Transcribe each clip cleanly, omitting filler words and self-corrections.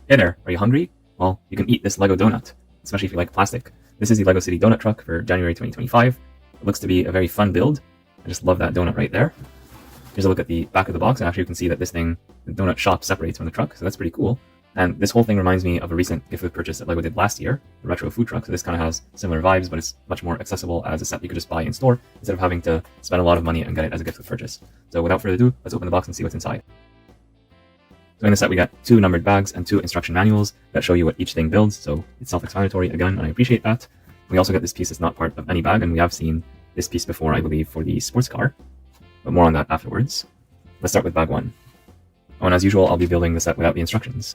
Hey there, are you hungry? Well, you can eat this Lego donut, especially if you like plastic. This is the Lego City donut truck for January 2025. It looks to be a very fun build. I just love that donut right there. Here's a look at the back of the box, and actually you can see that this thing, the donut shop, separates from the truck, so that's pretty cool. And this whole thing reminds me of a recent gift with purchase that LEGO did last year, the retro food truck. So this kind of has similar vibes, but it's much more accessible as a set you could just buy in store instead of having to spend a lot of money and get it as a gift with purchase. So without further ado, let's open the box and see what's inside. So in the set we got 2 numbered bags and 2 instruction manuals that show you what each thing builds, so it's self-explanatory again, and I appreciate that. We also get this piece that's not part of any bag, and we have seen this piece before, I believe, for the sports car, but more on that afterwards. Let's start with bag 1. Oh, and as usual, I'll be building the set without the instructions.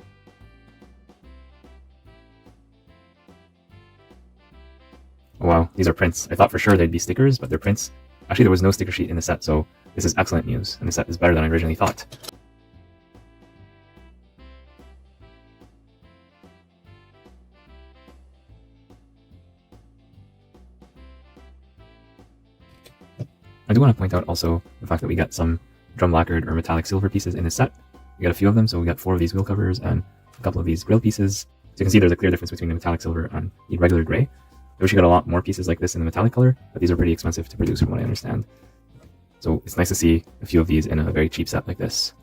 Oh wow, these are prints. I thought for sure they'd be stickers, but they're prints. Actually, there was no sticker sheet in the set, so this is excellent news, and the set is better than I originally thought. I do want to point out also the fact that we get some drum lacquered or metallic silver pieces in this set. We got a few of them, so we got 4 of these wheel covers and a couple of these grill pieces. So you can see there's a clear difference between the metallic silver and the regular gray. I wish you got a lot more pieces like this in the metallic color, but these are pretty expensive to produce from what I understand. So it's nice to see a few of these in a very cheap set like this.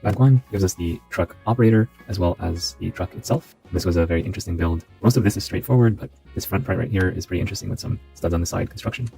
Bag 1 gives us the truck operator as well as the truck itself. This was a very interesting build. Most of this is straightforward, but this front part right here is pretty interesting with some studs on the side construction.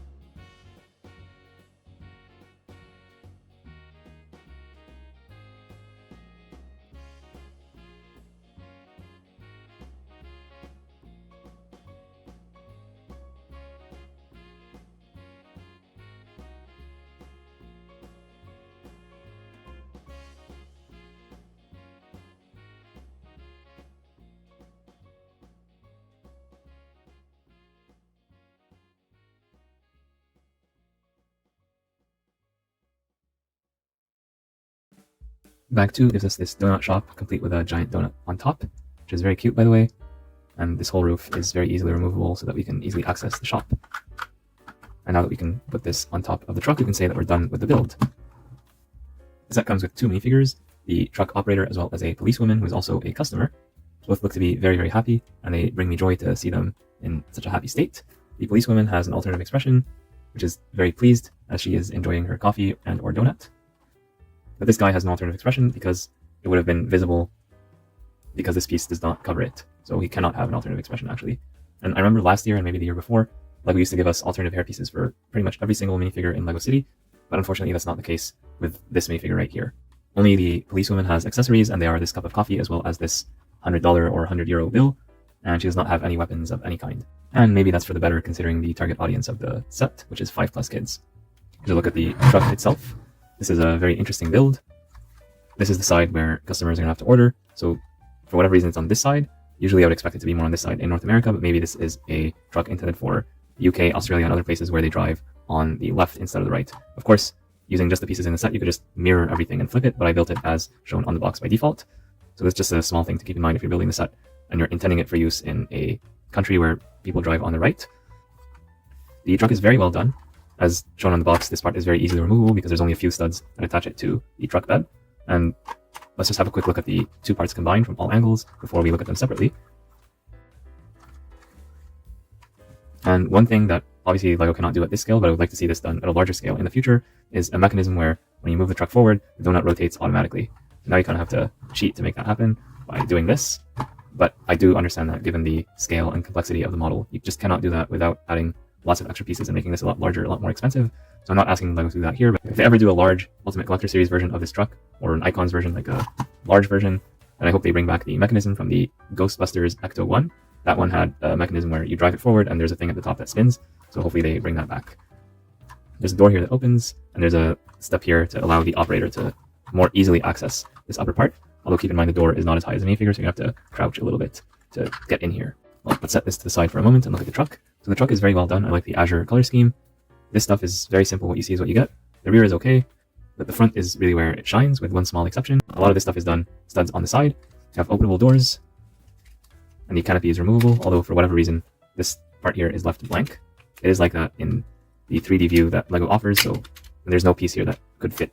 Bag 2 gives us this donut shop, complete with a giant donut on top, which is very cute by the way, and this whole roof is very easily removable so that we can easily access the shop. And now that we can put this on top of the truck, we can say that we're done with the build. The set comes with 2 minifigures, the truck operator as well as a policewoman who is also a customer. Both look to be very, very happy, and they bring me joy to see them in such a happy state. The policewoman has an alternative expression, which is very pleased as she is enjoying her coffee and or donut. But this guy has an alternative expression because it would have been visible because this piece does not cover it. So he cannot have an alternative expression actually. And I remember last year and maybe the year before, LEGO used to give us alternative hair pieces for pretty much every single minifigure in LEGO City, but unfortunately that's not the case with this minifigure right here. Only the policewoman has accessories, and they are this cup of coffee as well as this $100 or €100 bill, and she does not have any weapons of any kind. And maybe that's for the better considering the target audience of the set, which is 5+ kids. Here's a look at the truck itself. This is a very interesting build. This is the side where customers are going to have to order. So for whatever reason it's on this side. Usually I would expect it to be more on this side in North America, but maybe this is a truck intended for UK, Australia, and other places where they drive on the left instead of the right. Of course, using just the pieces in the set, you could just mirror everything and flip it, but I built it as shown on the box by default. So that's just a small thing to keep in mind if you're building the set and you're intending it for use in a country where people drive on the right. The truck is very well done. As shown on the box, this part is very easily removable because there's only a few studs that attach it to the truck bed. And let's just have a quick look at the 2 parts combined from all angles before we look at them separately. And one thing that obviously LEGO cannot do at this scale, but I would like to see this done at a larger scale in the future, is a mechanism where when you move the truck forward, the donut rotates automatically. Now you kind of have to cheat to make that happen by doing this. But I do understand that given the scale and complexity of the model, you just cannot do that without adding lots of extra pieces and making this a lot larger, a lot more expensive. So I'm not asking LEGO to do that here, but if they ever do a large Ultimate Collector Series version of this truck, or an Icons version, like a large version, then I hope they bring back the mechanism from the Ghostbusters Ecto 1. That one had a mechanism where you drive it forward and there's a thing at the top that spins, so hopefully they bring that back. There's a door here that opens, and there's a step here to allow the operator to more easily access this upper part. Although keep in mind the door is not as high as a minifigure, so you have to crouch a little bit to get in here. Well, let's set this to the side for a moment and look at the truck. So the truck is very well done. I like the azure color scheme. This stuff is very simple. What you see is what you get. The rear is okay, but the front is really where it shines, with one small exception. A lot of this stuff is done studs on the side. You have openable doors, and the canopy is removable, although for whatever reason, this part here is left blank. It is like that in the 3D view that LEGO offers, so there's no piece here that could fit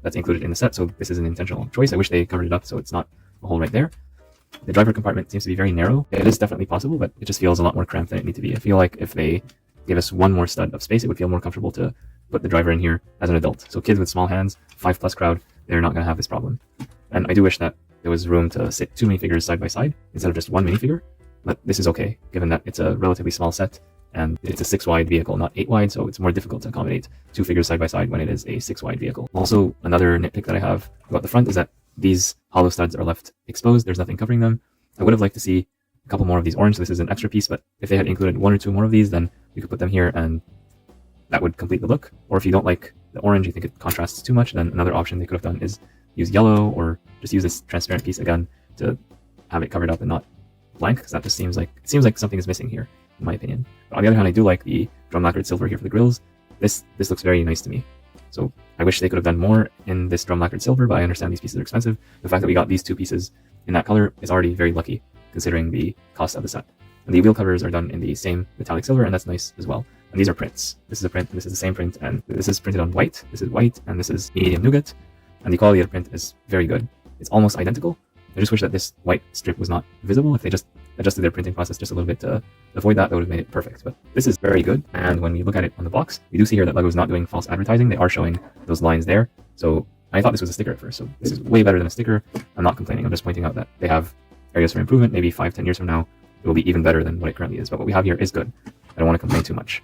that's included in the set, so this is an intentional choice. I wish they covered it up so it's not a hole right there. The driver compartment seems to be very narrow. It is definitely possible, but it just feels a lot more cramped than it needs to be. I feel like if they gave us one more stud of space, it would feel more comfortable to put the driver in here as an adult. So kids with small hands, 5+ crowd, they're not going to have this problem. And I do wish that there was room to sit 2 minifigures side by side instead of just 1 minifigure, but this is okay, given that it's a relatively small set and it's a 6-wide vehicle, not 8-wide, so it's more difficult to accommodate 2 figures side by side when it is a 6-wide vehicle. Also, another nitpick that I have about the front is that these hollow studs are left exposed. There's nothing covering them. I would have liked to see a couple more of these orange, so this is an extra piece, but if they had included 1 or 2 more of these, then you could put them here and that would complete the look. Or if you don't like the orange, you think it contrasts too much, then another option they could have done is use yellow, or just use this transparent piece again to have it covered up and not blank, because that just seems like something is missing here, in my opinion. But on the other hand, I do like the drum lacquered silver here for the grills. This looks very nice to me. So I wish they could have done more in this drum lacquered silver, but I understand these pieces are expensive. The fact that we got these 2 pieces in that color is already very lucky, considering the cost of the set. And the wheel covers are done in the same metallic silver, and that's nice as well. And these are prints. This is a print, and this is the same print, and this is printed on white, this is white, and this is medium nougat. And the quality of the print is very good. It's almost identical. I just wish that this white strip was not visible. If they just adjusted their printing process just a little bit to avoid that, that would have made it perfect. But this is very good, and when we look at it on the box, we do see here that LEGO is not doing false advertising. They are showing those lines there. So I thought this was a sticker at first, so this is way better than a sticker. I'm not complaining. I'm just pointing out that they have areas for improvement. Maybe 5-10 years from now, it will be even better than what it currently is. But what we have here is good. I don't want to complain too much.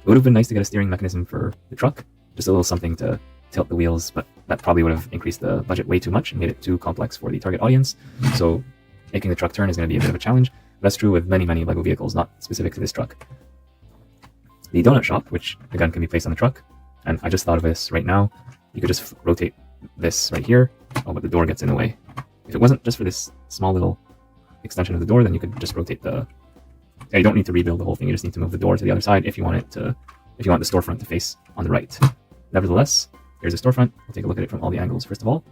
It would have been nice to get a steering mechanism for the truck, just a little something to tilt the wheels, but that probably would have increased the budget way too much and made it too complex for the target audience. So making the truck turn is going to be a bit of a challenge. That's true with many LEGO vehicles, not specific to this truck. The donut shop, which again can be placed on the truck, and I just thought of this right now, you could just rotate this right here. Oh, but the door gets in the way. If it wasn't just for this small little extension of the door, then you could just rotate the... Yeah, you don't need to rebuild the whole thing, you just need to move the door to the other side if you want it to, if you want the storefront to face on the right. Nevertheless, here's a storefront. We'll take a look at it from all the angles first of all.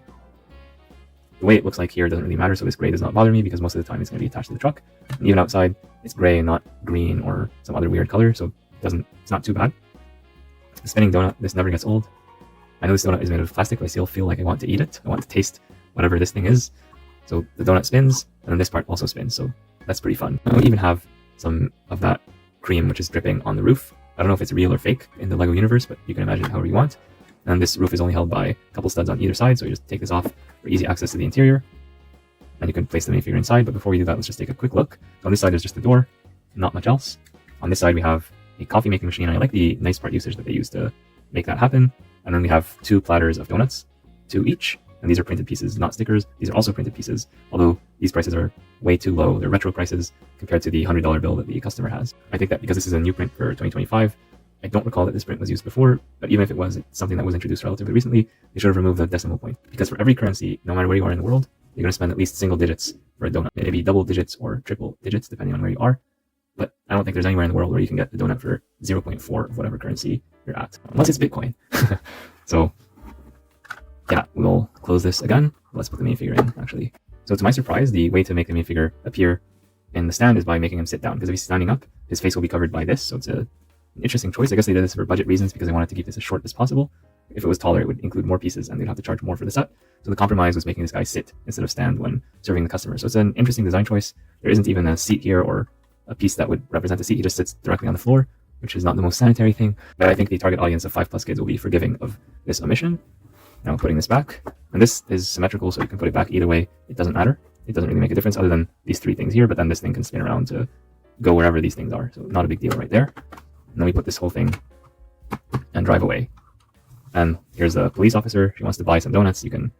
The way it looks like here doesn't really matter, so this gray does not bother me because most of the time it's going to be attached to the truck. And even outside, it's gray and not green or some other weird color, so it's not too bad. The spinning donut, this never gets old. I know this donut is made of plastic, but I still feel like I want to eat it. I want to taste whatever this thing is. So the donut spins, and then this part also spins, so that's pretty fun. I even have some of that cream which is dripping on the roof. I don't know if it's real or fake in the LEGO universe, but you can imagine it however you want. And this roof is only held by a couple studs on either side, so you just take this off for easy access to the interior. And you can place the minifigure inside, but before we do that, let's just take a quick look. So on this side is just the door, not much else. On this side we have a coffee making machine. I like the nice part usage that they use to make that happen. And then we have 2 platters of donuts, 2 each. And these are printed pieces, not stickers. These are also printed pieces, although these prices are way too low. They're retro prices compared to the $100 bill that the customer has. I think that because this is a new print for 2025, I don't recall that this print was used before, but even if it was, it's something that was introduced relatively recently, they should have removed the decimal point. Because for every currency, no matter where you are in the world, you're going to spend at least single digits for a donut. Maybe double digits or triple digits, depending on where you are. But I don't think there's anywhere in the world where you can get the donut for 0.4 of whatever currency you're at, unless it's Bitcoin. So yeah, we'll close this again. Let's put the minifigure in, actually. So to my surprise, the way to make the minifigure appear in the stand is by making him sit down, because if he's standing up, his face will be covered by this, so it's an interesting choice. I guess they did this for budget reasons because they wanted to keep this as short as possible. If it was taller, it would include more pieces and they'd have to charge more for the set. So the compromise was making this guy sit instead of stand when serving the customer. So it's an interesting design choice. There isn't even a seat here or a piece that would represent a seat. He just sits directly on the floor, which is not the most sanitary thing. But I think the target audience of 5+ kids will be forgiving of this omission. Now putting this back, and this is symmetrical, so you can put it back either way. It doesn't matter. It doesn't really make a difference other than these 3 things here, but then this thing can spin around to go wherever these things are. So not a big deal right there. And then we put this whole thing and drive away. And here's the police officer. She wants to buy some donuts. You can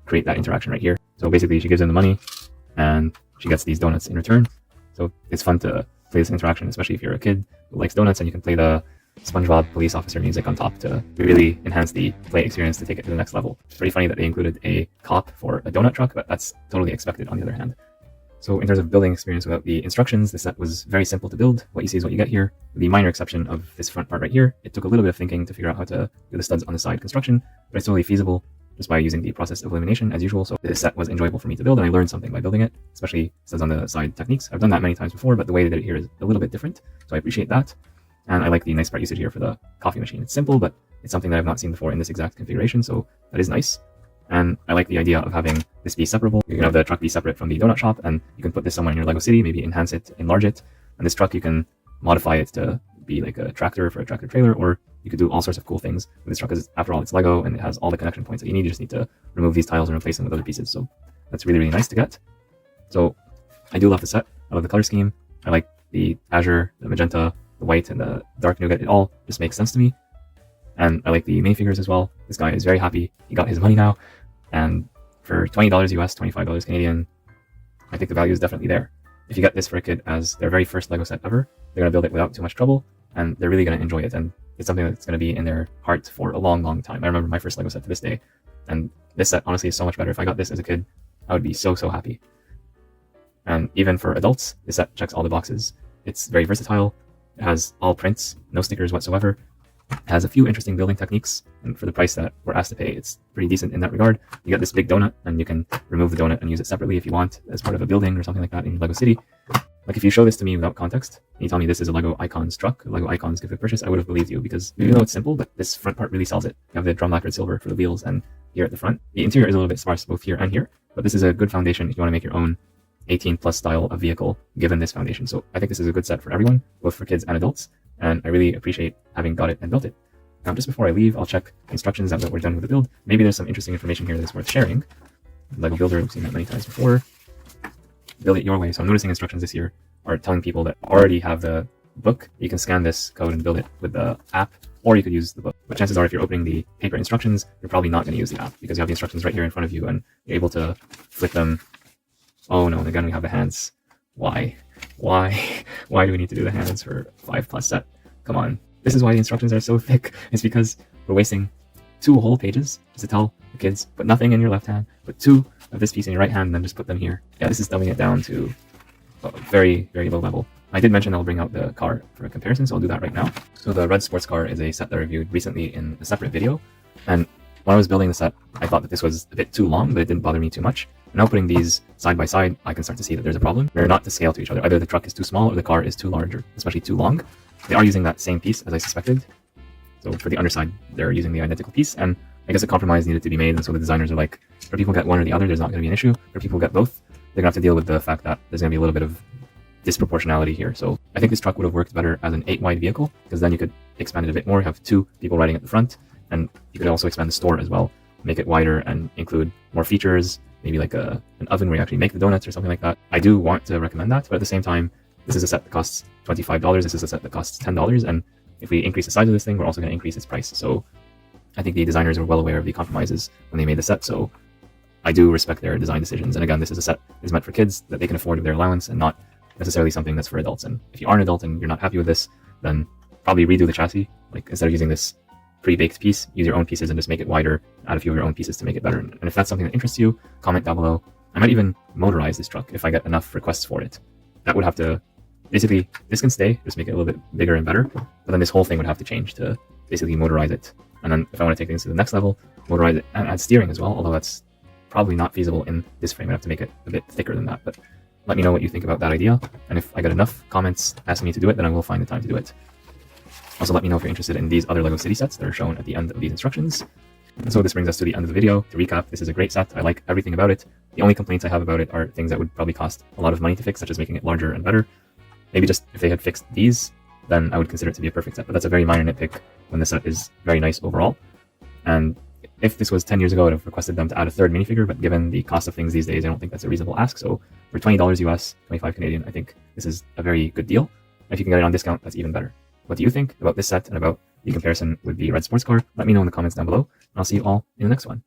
create that interaction right here. So basically she gives him the money and she gets these donuts in return. So it's fun to play this interaction, especially if you're a kid who likes donuts, and you can play the SpongeBob police officer music on top to really enhance the play experience to take it to the next level. It's pretty funny that they included a cop for a donut truck, but that's totally expected on the other hand. So in terms of building experience without the instructions, the set was very simple to build. What you see is what you get here. With the minor exception of this front part right here, it took a little bit of thinking to figure out how to do the studs on the side construction, but it's totally feasible just by using the process of elimination as usual. So this set was enjoyable for me to build, and I learned something by building it, especially studs on the side techniques. I've done that many times before, but the way they did it here is a little bit different, so I appreciate that. And I like the nice part usage here for the coffee machine. It's simple, but it's something that I've not seen before in this exact configuration, so that is nice. And I like the idea of having this be separable. You can have the truck be separate from the donut shop, and you can put this somewhere in your Lego city, maybe enhance it, enlarge it. And this truck, you can modify it to be like a tractor for a tractor trailer, or you could do all sorts of cool things with this truck, because after all, it's Lego and it has all the connection points that you need. You just need to remove these tiles and replace them with other pieces. So that's really, really nice to get. So I do love the set. I love the color scheme. I like the azure, the magenta, the white, and the dark nougat. It all just makes sense to me. And I like the minifigures as well. This guy is very happy. He got his money now. And for $20 US, $25 Canadian, I think the value is definitely there. If you get this for a kid as their very first Lego set ever, they're going to build it without too much trouble, and they're really going to enjoy it. And it's something that's going to be in their heart for a long, long time. I remember my first Lego set to this day, and this set honestly is so much better. If I got this as a kid, I would be so, so happy. And even for adults, this set checks all the boxes. It's very versatile. It has all prints, no stickers whatsoever. It has a few interesting building techniques, and for the price that we're asked to pay, it's pretty decent in that regard. You get this big donut, and you can remove the donut and use it separately if you want as part of a building or something like that in your Lego city. Like, if you show this to me without context, and you tell me this is a Lego Icons truck, a Lego Icons gift with purchase, I would have believed you, because even though it's simple, but this front part really sells it. You have the drum lacquered silver for the wheels, and here at the front. The interior is a little bit sparse both here and here, but this is a good foundation if you want to make your own 18 plus style of vehicle given this foundation. So I think this is a good set for everyone, both for kids and adults, and I really appreciate having got it and built it. Now, just before I leave, I'll check instructions now that we're done with the build. Maybe there's some interesting information here that's worth sharing. Lego Builder, we've seen that many times before. Build it your way. So I'm noticing instructions this year are telling people that already have the book, you can scan this code and build it with the app, or you could use the book. But chances are, if you're opening the paper instructions, you're probably not going to use the app, because you have the instructions right here in front of you, and you're able to flip them. Oh no, again we have the hands. Why? Why do we need to do the hands for 5+ set? Come on. This is why the instructions are so thick. It's because we're wasting 2 whole pages just to tell the kids, put nothing in your left hand, put 2 of this piece in your right hand, and then just put them here. Yeah, this is dumbing it down to a very, very low level. I did mention I'll bring out the car for a comparison, so I'll do that right now. So the red sports car is a set that I reviewed recently in a separate video, and when I was building the set, I thought that this was a bit too long, but it didn't bother me too much. Now putting these side by side, I can start to see that there's a problem. They're not to scale to each other. Either the truck is too small or the car is too large, or especially too long. They are using that same piece as I suspected. So for the underside, they're using the identical piece, and I guess a compromise needed to be made, and so the designers are like, for people who get one or the other, there's not going to be an issue. For people who get both, they're going to have to deal with the fact that there's going to be a little bit of disproportionality here. So I think this truck would have worked better as an 8-wide vehicle, because then you could expand it a bit more, have 2 people riding at the front, and you could also expand the store as well, make it wider and include more features, maybe like an oven where you actually make the donuts or something like that. I do want to recommend that, but at the same time, this is a set that costs $25, this is a set that costs $10, and if we increase the size of this thing, we're also going to increase its price. So I think the designers were well aware of the compromises when they made the set, so I do respect their design decisions. And again, this is a set that is meant for kids that they can afford with their allowance, and not necessarily something that's for adults. And if you are an adult and you're not happy with this, then probably redo the chassis. Like, instead of using this pre-baked piece, use your own pieces and just make it wider, add a few of your own pieces to make it better. And if that's something that interests you, comment down below. I might even motorize this truck if I get enough requests for it. That would have to, basically, this can stay, just make it a little bit bigger and better, but then this whole thing would have to change to basically motorize it. And then if I want to take things to the next level, motorize it and add steering as well, although that's probably not feasible in this frame. I have to make it a bit thicker than that, but let me know what you think about that idea. And if I get enough comments asking me to do it, then I will find the time to do it. Also, let me know if you're interested in these other LEGO City sets that are shown at the end of these instructions. And so this brings us to the end of the video. To recap, this is a great set. I like everything about it. The only complaints I have about it are things that would probably cost a lot of money to fix, such as making it larger and better. Maybe just if they had fixed these, then I would consider it to be a perfect set, but that's a very minor nitpick when the set is very nice overall. And if this was 10 years ago, I would have requested them to add a 3rd minifigure, but given the cost of things these days, I don't think that's a reasonable ask. So for $20 US, 25 Canadian, I think this is a very good deal. And if you can get it on discount, that's even better. What do you think about this set and about the comparison with the red sports car? Let me know in the comments down below, and I'll see you all in the next one.